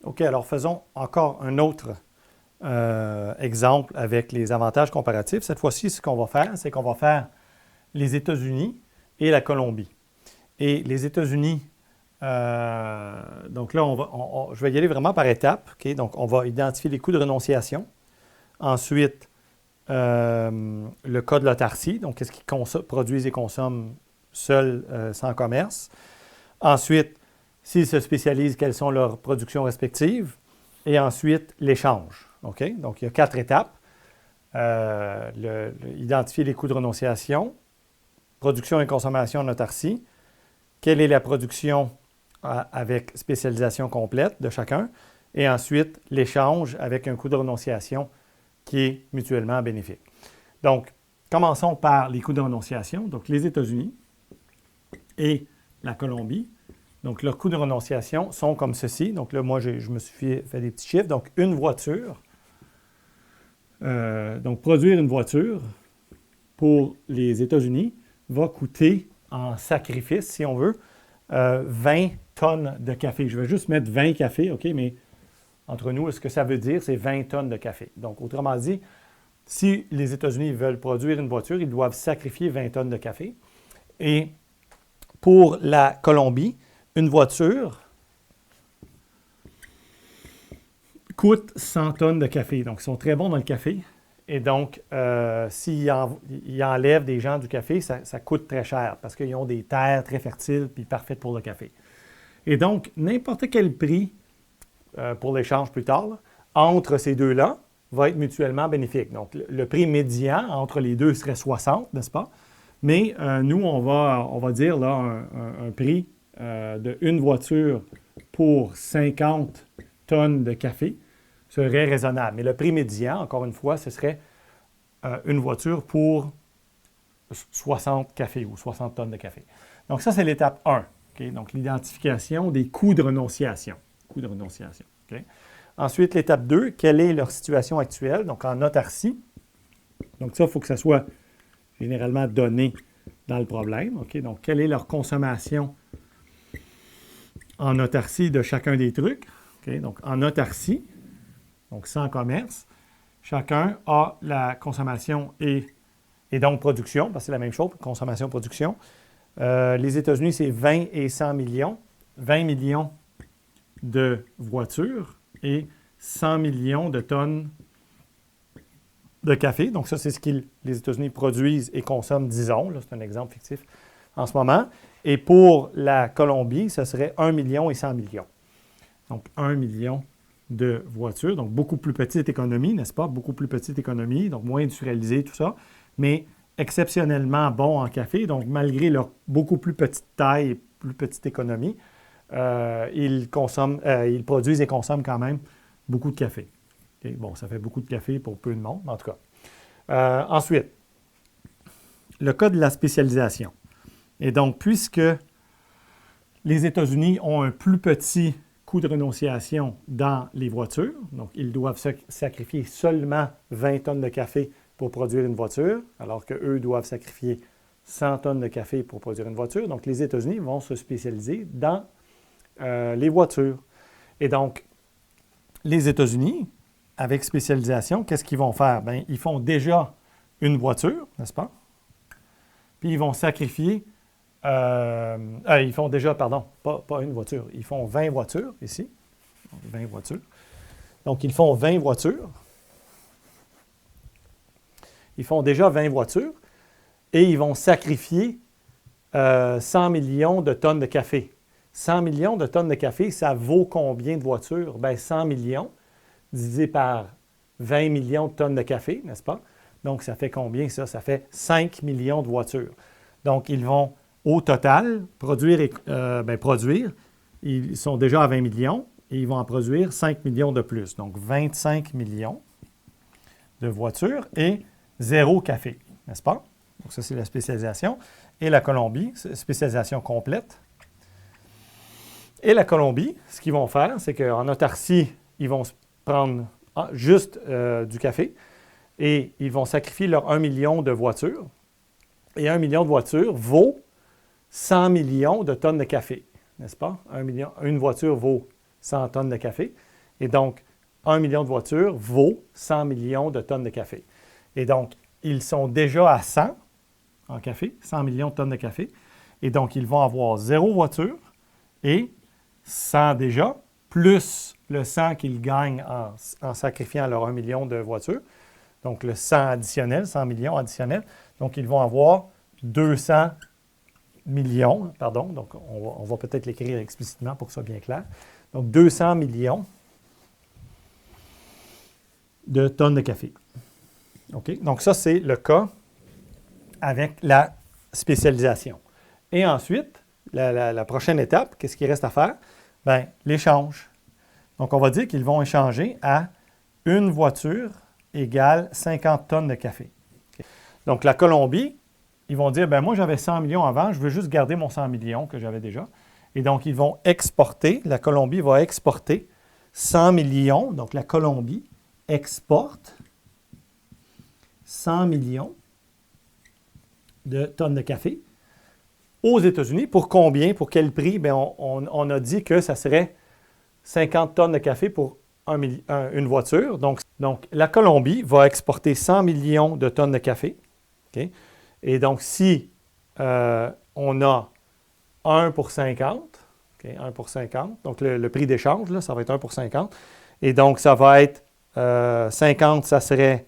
OK, alors faisons encore un autre exemple avec les avantages comparatifs. Cette fois-ci, ce qu'on va faire, c'est qu'on va faire les États-Unis et la Colombie. Et les États-Unis, donc là, je vais y aller vraiment par étapes. Okay? Donc, on va identifier les coûts de renonciation. Ensuite, le cas de l'autarcie, donc qu'est-ce qu'ils produisent et consomment seuls, sans commerce. Ensuite, s'ils se spécialisent, quelles sont leurs productions respectives. Et ensuite, l'échange. Okay? Donc, il y a 4 étapes. Identifier les coûts de renonciation, production et consommation en autarcie, quelle est la production avec spécialisation complète de chacun, et ensuite l'échange avec un coût de renonciation qui est mutuellement bénéfique. Donc, commençons par les coûts de renonciation. Donc, les États-Unis et la Colombie. Donc, leurs coûts de renonciation sont comme ceci. Donc là, moi, je me suis fait des petits chiffres. Donc, une voiture. Donc, produire une voiture pour les États-Unis va coûter en sacrifice, si on veut, 20 tonnes de café. Je vais juste mettre 20 cafés, OK, mais entre nous, ce que ça veut dire, c'est 20 tonnes de café. Donc, autrement dit, si les États-Unis veulent produire une voiture, ils doivent sacrifier 20 tonnes de café. Et pour la Colombie, une voiture coûte 100 tonnes de café. Donc, ils sont très bons dans le café. Et donc, s'ils enlèvent des gens du café, ça coûte très cher parce qu'ils ont des terres très fertiles et parfaites pour le café. Et donc, n'importe quel prix pour l'échange plus tard, là, entre ces deux-là, va être mutuellement bénéfique. Donc, le prix médian entre les deux serait 60, n'est-ce pas? Mais nous, on va dire là, un prix d'une voiture pour 50 tonnes de café serait raisonnable. Mais le prix médian, encore une fois, ce serait une voiture pour 60 cafés ou 60 tonnes de café. Donc, ça, c'est l'étape 1. Okay? Donc, l'identification des coûts de renonciation. Coûts de renonciation. Okay? Ensuite, l'étape 2, quelle est leur situation actuelle? Donc, en autarcie. Donc, ça, il faut que ça soit généralement donné dans le problème. Okay? Donc, quelle est leur consommation en autarcie de chacun des trucs? Okay? Donc, en autarcie, donc sans commerce, chacun a la consommation et donc production, parce que c'est la même chose, consommation-production. Les États-Unis, c'est 20 et 100 millions. 20 millions de voitures et 100 millions de tonnes de café. Donc, ça, c'est ce que les États-Unis produisent et consomment, disons. Là, c'est un exemple fictif en ce moment. Et pour la Colombie, ce serait 1 million et 100 millions. Donc, 1 million de voitures. Donc, beaucoup plus petite économie, n'est-ce pas? Beaucoup plus petite économie, donc moins industrialisée, tout ça. Mais exceptionnellement bon en café. Donc, malgré leur beaucoup plus petite taille et plus petite économie, ils produisent et consomment quand même beaucoup de café. Okay? Bon, ça fait beaucoup de café pour peu de monde, en tout cas. Ensuite, le cas de la spécialisation. Et donc, puisque les États-Unis ont un plus petit coût de renonciation dans les voitures, donc ils doivent sacrifier seulement 20 tonnes de café pour produire une voiture, alors qu'eux doivent sacrifier 100 tonnes de café pour produire une voiture. Donc, les États-Unis vont se spécialiser dans les voitures. Et donc, les États-Unis, avec spécialisation, qu'est-ce qu'ils vont faire? Bien, ils font déjà une voiture, n'est-ce pas? Puis, ils vont sacrifier... ils font déjà, pardon, pas une voiture. Ils font 20 voitures, ici. 20 voitures. Donc, ils font 20 voitures. Ils font déjà 20 voitures et ils vont sacrifier 100 millions de tonnes de café. 100 millions de tonnes de café, ça vaut combien de voitures? Bien, 100 millions divisé par 20 millions de tonnes de café, n'est-ce pas? Donc, ça fait combien ça? Ça fait 5 millions de voitures. Donc, ils vont au total produire. Ils sont déjà à 20 millions et ils vont en produire 5 millions de plus. Donc, 25 millions de voitures et 0 café, n'est-ce pas? Donc, ça, c'est la spécialisation. Et la Colombie, spécialisation complète. Et la Colombie, ce qu'ils vont faire, c'est qu'en autarcie, ils vont prendre juste du café et ils vont sacrifier leurs 1 million de voitures. Et 1 million de voitures vaut 100 millions de tonnes de café, n'est-ce pas? Une voiture vaut 100 tonnes de café. Et donc, 1 million de voitures vaut 100 millions de tonnes de café. Et donc, ils sont déjà à 100 en café, 100 millions de tonnes de café. Et donc, ils vont avoir 0 voiture et 100 déjà, plus le 100 qu'ils gagnent en sacrifiant leur 1 million de voitures. Donc, le 100 additionnel, 100 millions additionnels. Donc, ils vont avoir 200 millions, pardon. Donc, on va peut-être l'écrire explicitement pour que ce soit bien clair. Donc, 200 millions de tonnes de café. OK? Donc, ça, c'est le cas avec la spécialisation. Et ensuite, la prochaine étape, qu'est-ce qu'il reste à faire? Bien, l'échange. Donc, on va dire qu'ils vont échanger à une voiture égale 50 tonnes de café. Okay. Donc, la Colombie, ils vont dire, bien, moi, j'avais 100 millions avant, je veux juste garder mon 100 millions que j'avais déjà. Et donc, ils vont exporter, la Colombie va exporter 100 millions. Donc, la Colombie exporte 100 millions de tonnes de café aux États-Unis. Pour combien? Pour quel prix? Bien, on a dit que ça serait 50 tonnes de café pour une voiture. Donc, la Colombie va exporter 100 millions de tonnes de café. Okay? Et donc, si on a 1 pour 50, okay, 1 pour 50, donc le prix d'échange, là, ça va être 1 pour 50. Et donc, ça va être 50, ça serait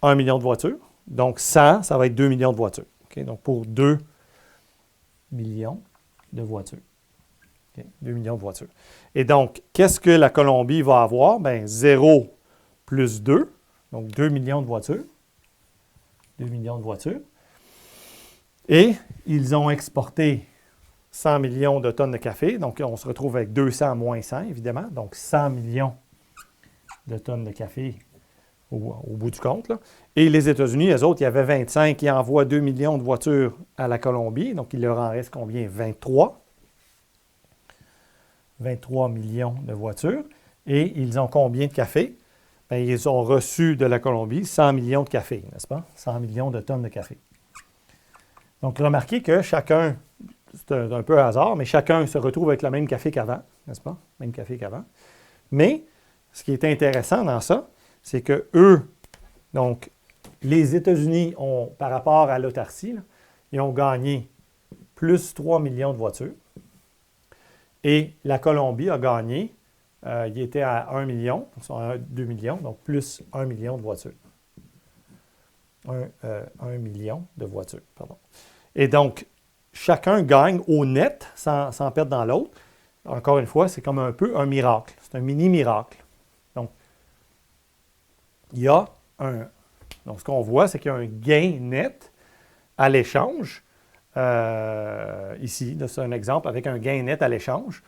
1 million de voitures. Donc, 100, ça va être 2 millions de voitures. Okay? Donc, pour 2 millions de voitures. Okay? 2 millions de voitures. Et donc, qu'est-ce que la Colombie va avoir? Bien, 0 plus 2, donc 2 millions de voitures. 2 millions de voitures. Et ils ont exporté 100 millions de tonnes de café. Donc, on se retrouve avec 200 moins 100, évidemment. Donc, 100 millions de tonnes de café au bout du compte. Là. Et les États-Unis, eux autres, il y avait 25 qui envoient 2 millions de voitures à la Colombie. Donc, il leur en reste combien? 23. 23 millions de voitures. Et ils ont combien de café? Bien, ils ont reçu de la Colombie 100 millions de café, n'est-ce pas? 100 millions de tonnes de café. Donc, remarquez que chacun, c'est un peu hasard, mais chacun se retrouve avec le même café qu'avant, n'est-ce pas? Même café qu'avant. Mais, ce qui est intéressant dans ça, c'est que eux, donc, les États-Unis ont, par rapport à l'autarcie, là, ils ont gagné plus 3 millions de voitures. Et la Colombie a gagné, il était à 1 million, 2 millions, donc plus 1 million de voitures. 1 million de voitures, pardon. Et donc, chacun gagne au net sans perdre dans l'autre. Encore une fois, c'est comme un peu un miracle. C'est un mini-miracle. Donc, il y a un... Donc, ce qu'on voit, c'est qu'il y a un gain net à l'échange. Ici, c'est un exemple avec un gain net à l'échange.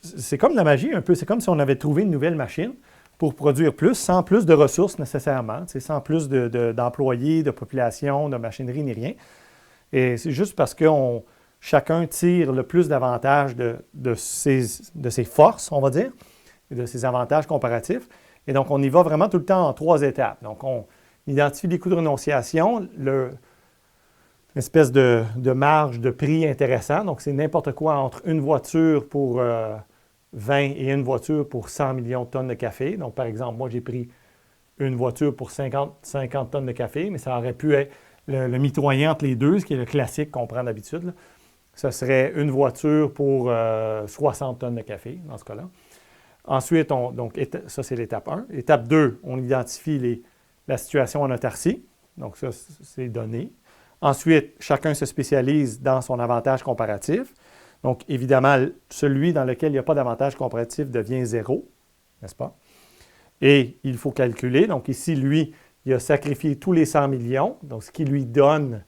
C'est comme de la magie un peu. C'est comme si on avait trouvé une nouvelle machine pour produire plus, sans plus de ressources nécessairement, sans plus d'employés, de population, de machinerie, ni rien. Et c'est juste parce que chacun tire le plus d'avantages de ses forces, on va dire, et de ses avantages comparatifs. Et donc, on y va vraiment tout le temps en 3 étapes. Donc, on identifie les coûts de renonciation, une espèce de marge de prix intéressant. Donc, c'est n'importe quoi entre une voiture pour 20 et une voiture pour 100 millions de tonnes de café. Donc, par exemple, moi, j'ai pris une voiture pour 50 tonnes de café, mais ça aurait pu être le mitoyen entre les deux, ce qui est le classique qu'on prend d'habitude. Là. Ce serait une voiture pour 60 tonnes de café, dans ce cas-là. Ensuite, ça, c'est l'étape 1. Étape 2, on identifie la situation en autarcie. Donc, ça, c'est donné. Ensuite, chacun se spécialise dans son avantage comparatif. Donc, évidemment, celui dans lequel il n'y a pas d'avantage comparatif devient 0, n'est-ce pas? Et il faut calculer. Donc, ici, lui, il a sacrifié tous les 100 millions. Donc, ce qui lui donne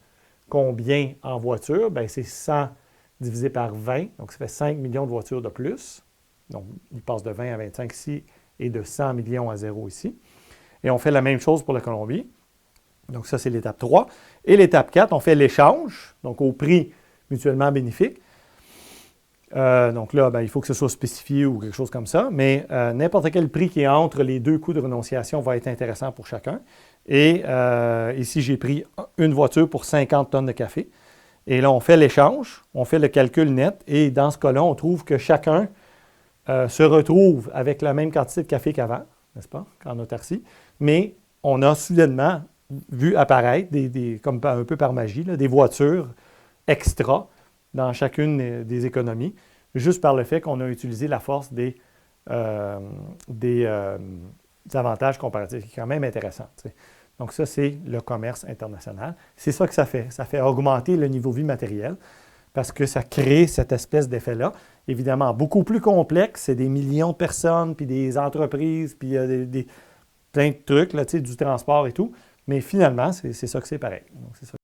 combien en voitures? Bien, c'est 100 divisé par 20. Donc, ça fait 5 millions de voitures de plus. Donc, il passe de 20 à 25 ici et de 100 millions à 0 ici. Et on fait la même chose pour la Colombie. Donc, ça, c'est l'étape 3. Et l'étape 4, on fait l'échange, donc au prix mutuellement bénéfique. Donc là, il faut que ce soit spécifié ou quelque chose comme ça, mais n'importe quel prix qui est entre les deux coûts de renonciation va être intéressant pour chacun. Et ici, j'ai pris une voiture pour 50 tonnes de café. Et là, on fait l'échange, on fait le calcul net, et dans ce cas-là, on trouve que chacun se retrouvent avec la même quantité de café qu'avant, n'est-ce pas, qu'en autarcie, mais on a soudainement vu apparaître, comme un peu par magie, là, des voitures extra dans chacune des économies, juste par le fait qu'on a utilisé la force des avantages comparatifs, qui est quand même intéressant. T'sais. Donc ça, c'est le commerce international. C'est ça que ça fait. Ça fait augmenter le niveau de vie matériel parce que ça crée cette espèce d'effet-là. Évidemment, beaucoup plus complexe, c'est des millions de personnes, puis des entreprises, puis plein de trucs, là, du transport et tout. Mais finalement, c'est ça que c'est pareil. Donc, c'est ça.